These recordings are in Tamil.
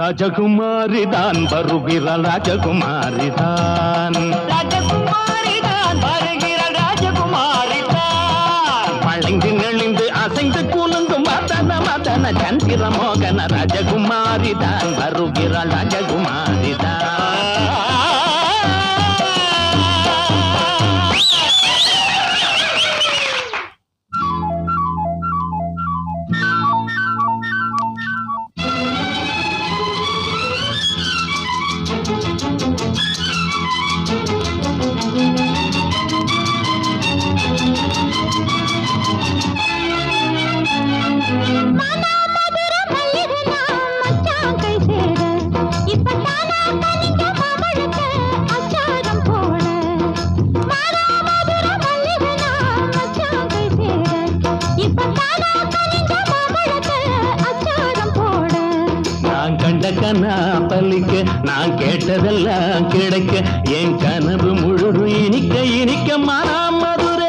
ராஜகுமாரிதான் வருகிறாள் ராஜகுமாரிதான் ராஜகுமாரிதான் வருகிறாள் ராஜகுமாரிதான் வளைந்து நெளிந்து அசைந்து குலுங்கும் மதன மதன சந்திர மோகன ராஜகுமாரிதான் வருகிறாள் ராஜகுமாரிதான் கனா பலிக்க நான் கேட்டதெல்லாம் கிடைக்க என் கனவு முழு இனிக்க இனிக்க மானா மதுரே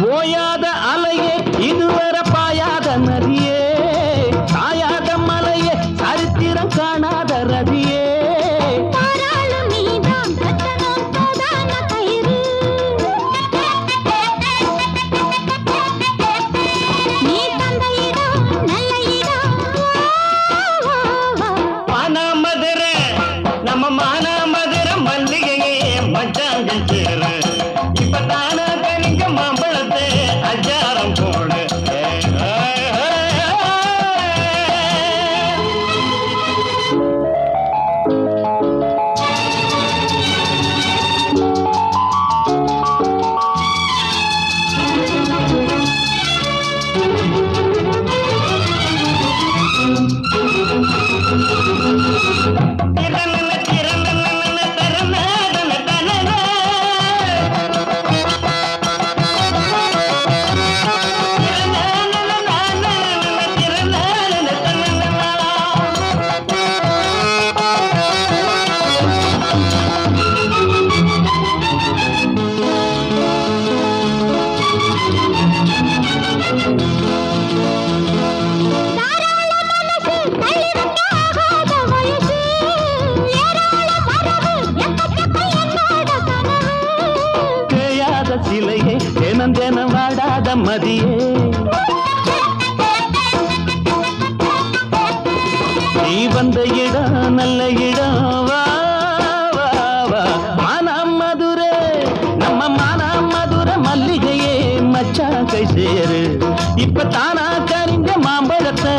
ஓயாத அலையே இதுவரை பாயாத நதியே சாயாத மலையே சரித்திரம் காணாத ரதியே மானாமதுரை நம்ம மானாமதுரை மல்லிகையே மச்சாங்க சேர இப்பதான மாம்பழத்தை அச்சாரம் போடு சிலையே தினம் தினம் வாடாத மதியே நீ வந்த இடம் நல்ல இடம் வா வா வா மானம் மதுரை நம்ம மானம் மதுரை மல்லிகையே மச்சான் கை சேரு இப்ப தானா கரிஞ்ச மாம்பழத்தை